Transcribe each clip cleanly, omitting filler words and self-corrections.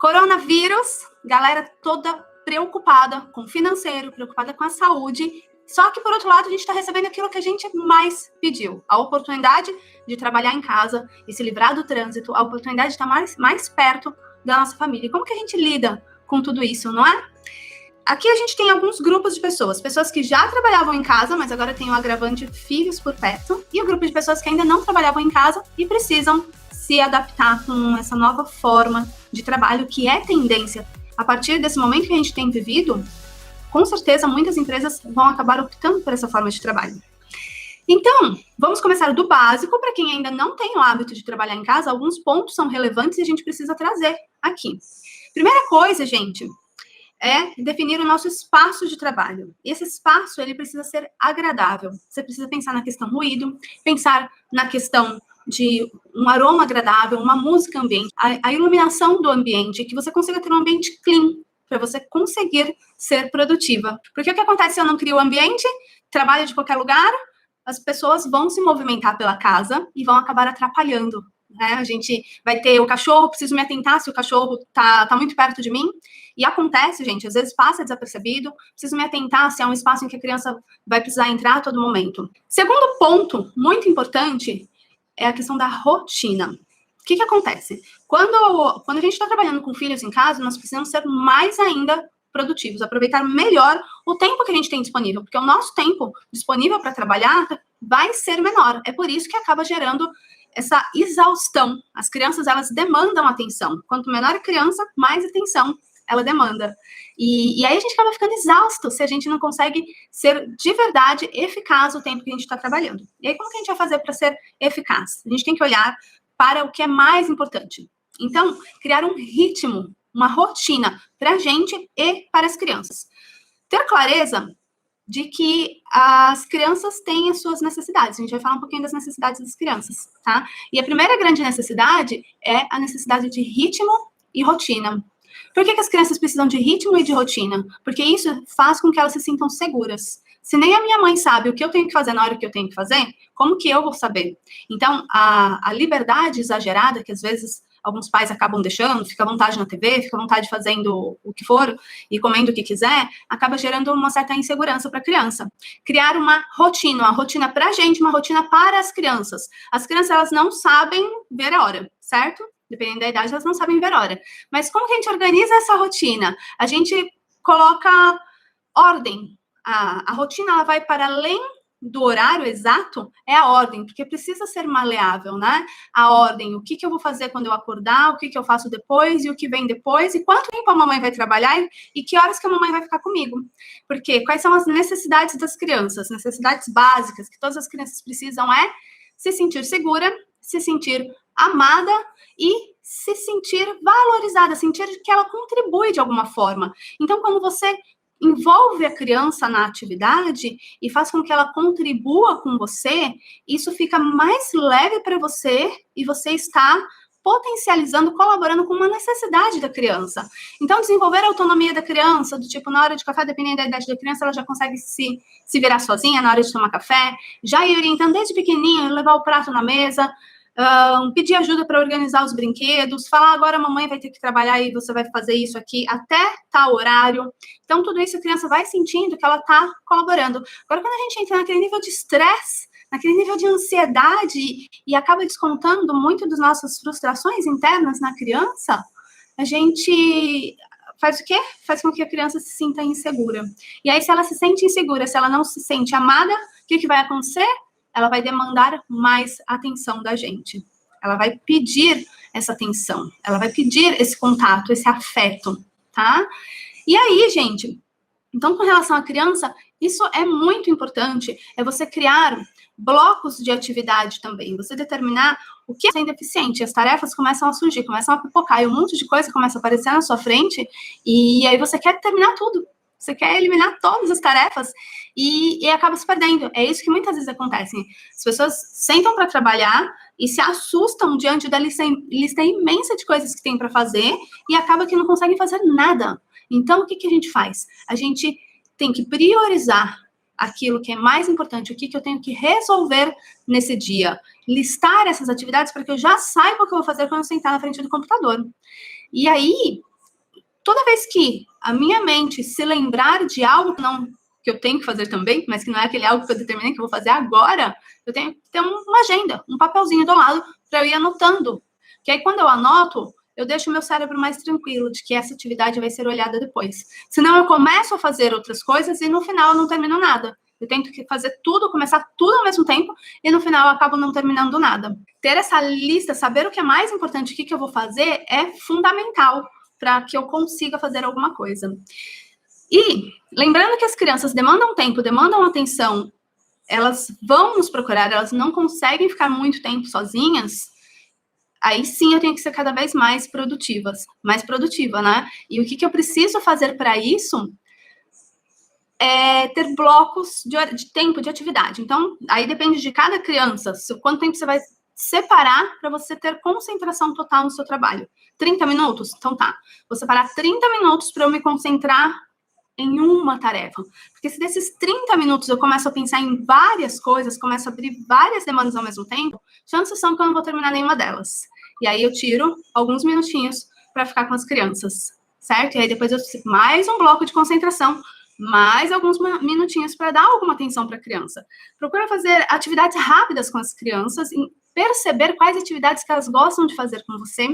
Coronavírus, galera toda preocupada com o financeiro, preocupada com a saúde. Só que, por outro lado, a gente está recebendo aquilo que a gente mais pediu. A oportunidade de trabalhar em casa e se livrar do trânsito, a oportunidade de estar mais perto da nossa família. E como que a gente lida com tudo isso, não é? Aqui a gente tem alguns grupos de pessoas. Pessoas que já trabalhavam em casa, mas agora tem o agravante de filhos por perto. E o grupo de pessoas que ainda não trabalhavam em casa e precisam se adaptar com essa nova forma de trabalho, que é tendência. A partir desse momento que a gente tem vivido, com certeza muitas empresas vão acabar optando por essa forma de trabalho. Então, vamos começar do básico. Para quem ainda não tem o hábito de trabalhar em casa, alguns pontos são relevantes e a gente precisa trazer aqui. Primeira coisa, gente, é definir o nosso espaço de trabalho. E esse espaço, ele precisa ser agradável. Você precisa pensar na questão ruído, pensar na questão de um aroma agradável, uma música ambiente, a iluminação do ambiente, que você consiga ter um ambiente clean, para você conseguir ser produtiva. Porque o que acontece se eu não crio o ambiente, trabalho de qualquer lugar, as pessoas vão se movimentar pela casa e vão acabar atrapalhando, né? A gente vai ter o cachorro, preciso me atentar se o cachorro tá muito perto de mim. E acontece, gente, às vezes passa desapercebido, preciso me atentar se é um espaço em que a criança vai precisar entrar a todo momento. Segundo ponto, muito importante, é a questão da rotina. O que acontece? Quando a gente está trabalhando com filhos em casa, nós precisamos ser mais ainda produtivos, aproveitar melhor o tempo que a gente tem disponível, porque o nosso tempo disponível para trabalhar vai ser menor. É por isso que acaba gerando essa exaustão. As crianças, elas demandam atenção. Quanto menor a criança, mais atenção ela demanda. E aí a gente acaba ficando exausto se a gente não consegue ser de verdade eficaz o tempo que a gente está trabalhando. E aí como que a gente vai fazer para ser eficaz? A gente tem que olhar para o que é mais importante. Então, criar um ritmo, uma rotina para a gente e para as crianças. Ter clareza de que as crianças têm as suas necessidades. A gente vai falar um pouquinho das necessidades das crianças, tá? E a primeira grande necessidade é a necessidade de ritmo e rotina. Por que as crianças precisam de ritmo e de rotina? Porque isso faz com que elas se sintam seguras. Se nem a minha mãe sabe o que eu tenho que fazer na hora que eu tenho que fazer, como que eu vou saber? Então, a liberdade exagerada, que às vezes alguns pais acabam deixando, fica à vontade na TV, fica à vontade fazendo o que for e comendo o que quiser, acaba gerando uma certa insegurança para a criança. Criar uma rotina para a gente, uma rotina para as crianças. As crianças, elas não sabem ver a hora, certo? Dependendo da idade, elas não sabem ver a hora. Mas como que a gente organiza essa rotina? A gente coloca ordem. A rotina, ela vai para além do horário exato, é a ordem, porque precisa ser maleável, né? A ordem, o que eu vou fazer quando eu acordar, o que eu faço depois, e o que vem depois, e quanto tempo a mamãe vai trabalhar, e que horas que a mamãe vai ficar comigo. Porque quais são as necessidades das crianças? Necessidades básicas que todas as crianças precisam é se sentir segura, se sentir amada e se sentir valorizada, sentir que ela contribui de alguma forma. Então, quando você envolve a criança na atividade e faz com que ela contribua com você, isso fica mais leve para você e você está potencializando, colaborando com uma necessidade da criança. Então, desenvolver a autonomia da criança, do tipo, na hora de café, dependendo da idade da criança, ela já consegue se virar sozinha na hora de tomar café, já ir orientando desde pequenininho, levar o prato na mesa, pedir ajuda para organizar os brinquedos, falar agora a mamãe vai ter que trabalhar e você vai fazer isso aqui até tal horário. Então, tudo isso a criança vai sentindo que ela está colaborando. Agora, quando a gente entra naquele nível de estresse, naquele nível de ansiedade e acaba descontando muito das nossas frustrações internas na criança, a gente faz o quê? Faz com que a criança se sinta insegura. E aí, se ela se sente insegura, se ela não se sente amada, o que vai acontecer? Ela vai demandar mais atenção da gente. Ela vai pedir essa atenção. Ela vai pedir esse contato, esse afeto, tá? E aí, gente, então, com relação à criança, isso é muito importante. É você criar blocos de atividade também. Você determinar o que é sendo eficiente. As tarefas começam a surgir, começam a pipocar. E um monte de coisa começa a aparecer na sua frente. E aí você quer terminar tudo. Você quer eliminar todas as tarefas e acaba se perdendo. É isso que muitas vezes acontece. As pessoas sentam para trabalhar e se assustam diante da lista imensa de coisas que tem para fazer e acaba que não conseguem fazer nada. Então, o que a gente faz? A gente tem que priorizar aquilo que é mais importante, o que eu tenho que resolver nesse dia. Listar essas atividades para que eu já saiba o que eu vou fazer quando eu sentar na frente do computador. E aí, toda vez que a minha mente se lembrar de algo que eu tenho que fazer também, mas que não é aquele algo que eu determinei que eu vou fazer agora, eu tenho que ter uma agenda, um papelzinho do lado para eu ir anotando. Que aí, quando eu anoto, eu deixo o meu cérebro mais tranquilo de que essa atividade vai ser olhada depois. Senão eu começo a fazer outras coisas e no final eu não termino nada. Eu tento fazer tudo, começar tudo ao mesmo tempo e no final eu acabo não terminando nada. Ter essa lista, saber o que é mais importante, o que eu vou fazer, é fundamental para que eu consiga fazer alguma coisa. E lembrando que as crianças demandam tempo, demandam atenção, elas vão nos procurar, elas não conseguem ficar muito tempo sozinhas, aí sim eu tenho que ser cada vez mais produtiva, né? E o que eu preciso fazer para isso é ter blocos de tempo de atividade. Então, aí depende de cada criança, quanto tempo você vai separar para você ter concentração total no seu trabalho. 30 minutos? Então tá. Vou separar 30 minutos para eu me concentrar em uma tarefa. Porque se desses 30 minutos eu começo a pensar em várias coisas, começo a abrir várias demandas ao mesmo tempo, chances são que eu não vou terminar nenhuma delas. E aí eu tiro alguns minutinhos para ficar com as crianças, certo? E aí depois eu mais um bloco de concentração, mais alguns minutinhos para dar alguma atenção para a criança. Procura fazer atividades rápidas com as crianças, perceber quais atividades que elas gostam de fazer com você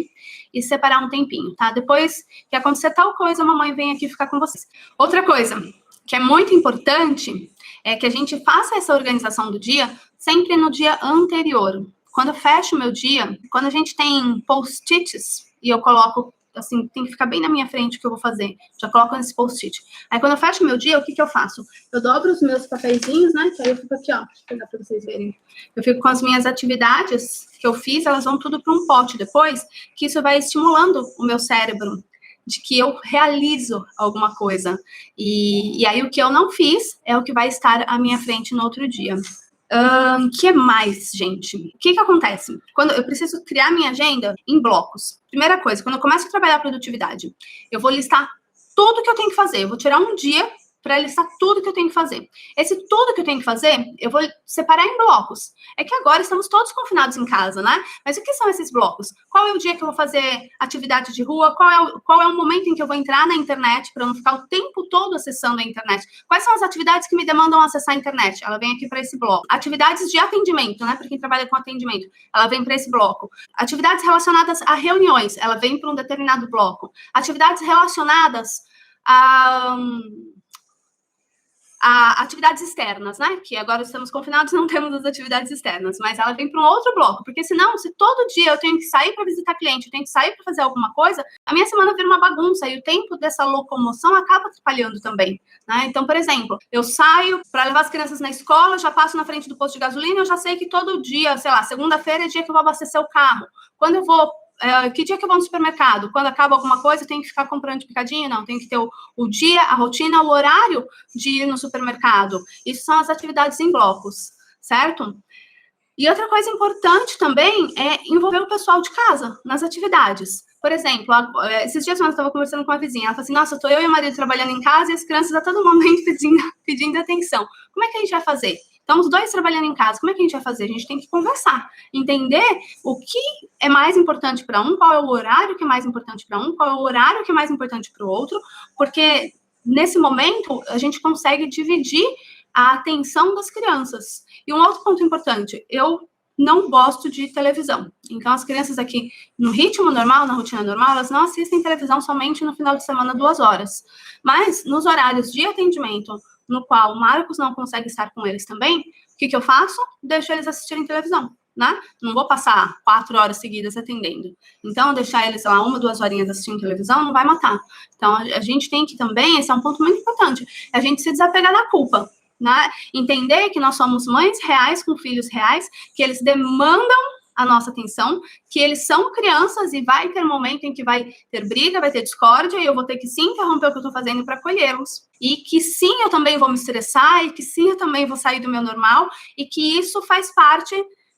e separar um tempinho, tá? Depois que acontecer tal coisa, a mamãe vem aqui ficar com vocês. Outra coisa que é muito importante é que a gente faça essa organização do dia sempre no dia anterior. Quando eu fecho o meu dia, quando a gente tem post-its e eu coloco assim, tem que ficar bem na minha frente o que eu vou fazer. Já coloco nesse post-it. Aí, quando eu fecho o meu dia, o que eu faço? Eu dobro os meus papeizinhos, né? Que aí eu fico aqui, ó. Deixa eu pegar pra vocês verem. Eu fico com as minhas atividades que eu fiz, elas vão tudo para um pote depois, que isso vai estimulando o meu cérebro de que eu realizo alguma coisa. E aí, o que eu não fiz é o que vai estar à minha frente no outro dia. Que mais, gente? O que acontece? Quando eu preciso criar minha agenda em blocos. Primeira coisa, quando eu começo a trabalhar a produtividade, eu vou listar tudo que eu tenho que fazer. Eu vou tirar um dia para listar tudo que eu tenho que fazer. Esse tudo que eu tenho que fazer, eu vou separar em blocos. É que agora estamos todos confinados em casa, né? Mas o que são esses blocos? Qual é o dia que eu vou fazer atividade de rua? Qual é o momento em que eu vou entrar na internet para não ficar o tempo todo acessando a internet? Quais são as atividades que me demandam acessar a internet? Ela vem aqui para esse bloco. Atividades de atendimento, né? Para quem trabalha com atendimento, ela vem para esse bloco. Atividades relacionadas a reuniões, ela vem para um determinado bloco. Atividades relacionadas a atividades externas, né? Que agora estamos confinados, não temos as atividades externas, mas ela vem para um outro bloco, porque senão, se todo dia eu tenho que sair para visitar cliente, eu tenho que sair para fazer alguma coisa, a minha semana vira uma bagunça e o tempo dessa locomoção acaba atrapalhando também, né? Então, por exemplo, eu saio para levar as crianças na escola, já passo na frente do posto de gasolina, eu já sei que todo dia, sei lá, segunda-feira é dia que eu vou abastecer o carro. Quando eu vou que dia que eu vou no supermercado? Quando acaba alguma coisa, eu tenho que ficar comprando de picadinho? Não, tem que ter o dia, a rotina, o horário de ir no supermercado. Isso são as atividades em blocos, certo? E outra coisa importante também é envolver o pessoal de casa nas atividades. Por exemplo, esses dias eu estava conversando com uma vizinha, ela falou assim, nossa, estou eu e o marido trabalhando em casa e as crianças a todo momento pedindo atenção. Como é que a gente vai fazer? Estamos dois trabalhando em casa, como é que a gente vai fazer? A gente tem que conversar, entender o que é mais importante para um, qual é o horário que é mais importante para um, qual é o horário que é mais importante para o outro, porque nesse momento a gente consegue dividir a atenção das crianças. E um outro ponto importante, eu não gosto de televisão. Então, as crianças aqui, no ritmo normal, na rotina normal, elas não assistem televisão somente no final de semana, 2 horas. Mas, nos horários de atendimento, no qual o Marcos não consegue estar com eles também, o que eu faço? Deixo eles assistirem televisão, né? Não vou passar 4 horas seguidas atendendo. Então, deixar eles lá 1, 2 horinhas assistindo televisão não vai matar. Então, a gente tem que também, esse é um ponto muito importante, a gente se desapegar da culpa, né? Entender que nós somos mães reais com filhos reais, que eles demandam a nossa atenção, que eles são crianças e vai ter momento em que vai ter briga, vai ter discórdia, e eu vou ter que sim interromper o que eu estou fazendo para acolhê-los. E que sim, eu também vou me estressar, e que sim, eu também vou sair do meu normal, e que isso faz parte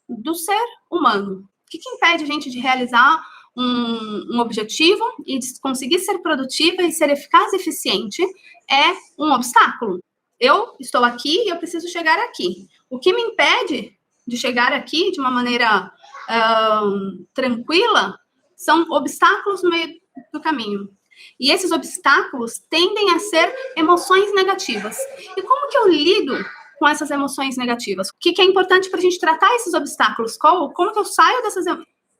do ser humano. O que impede a gente de realizar um objetivo e de conseguir ser produtiva e ser eficaz e eficiente é um obstáculo. Eu estou aqui e eu preciso chegar aqui. O que me impede de chegar aqui de uma maneira tranquila são obstáculos no meio do caminho. E esses obstáculos tendem a ser emoções negativas. E como que eu lido com essas emoções negativas? O que é importante para a gente tratar esses obstáculos? Como que eu saio dessas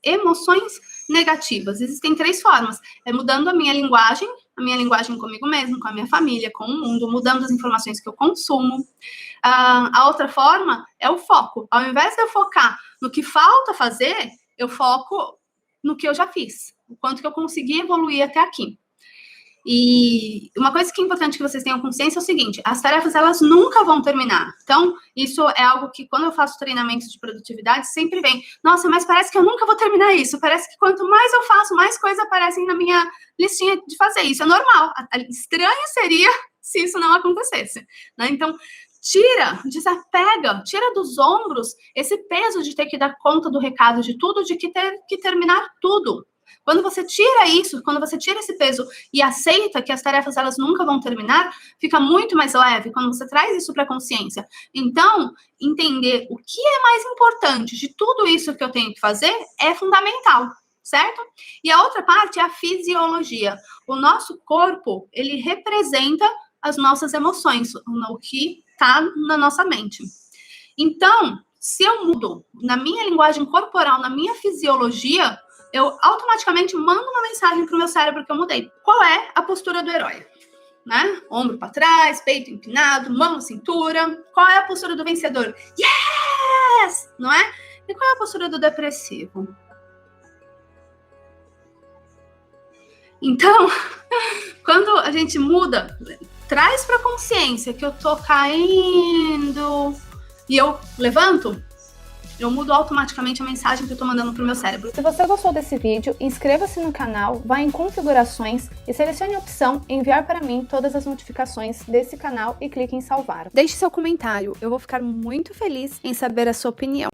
emoções negativas? Existem 3 formas. É mudando a minha linguagem comigo mesmo, com a minha família, com o mundo, mudando as informações que eu consumo. A outra forma é o foco. Ao invés de eu focar no que falta fazer, eu foco no que eu já fiz, o quanto que eu consegui evoluir até aqui. E uma coisa que é importante que vocês tenham consciência é o seguinte: as tarefas, elas nunca vão terminar. Então, isso é algo que, quando eu faço treinamentos de produtividade, sempre vem: nossa, mas parece que eu nunca vou terminar isso. Parece que quanto mais eu faço, mais coisas aparecem na minha listinha de fazer. Isso é normal. Estranho seria se isso não acontecesse, né? Então, desapega, tira dos ombros esse peso de ter que dar conta do recado de tudo, de que ter que terminar tudo. Quando você tira isso, quando você tira esse peso e aceita que as tarefas, elas nunca vão terminar, fica muito mais leve quando você traz isso para a consciência. Então, entender o que é mais importante de tudo isso que eu tenho que fazer é fundamental, certo? E a outra parte é a fisiologia. O nosso corpo, ele representa as nossas emoções, o que está na nossa mente. Então, se eu mudo na minha linguagem corporal, na minha fisiologia, eu automaticamente mando uma mensagem para o meu cérebro que eu mudei. Qual é a postura do herói? Né? Ombro para trás, peito empinado, mão na cintura. Qual é a postura do vencedor? Yes! Não é? E qual é a postura do depressivo? Então, quando a gente muda, traz para a consciência que eu tô caindo e eu levanto, eu mudo automaticamente a mensagem que eu tô mandando pro meu cérebro. Se você gostou desse vídeo, inscreva-se no canal, vá em configurações e selecione a opção enviar para mim todas as notificações desse canal e clique em salvar. Deixe seu comentário, eu vou ficar muito feliz em saber a sua opinião.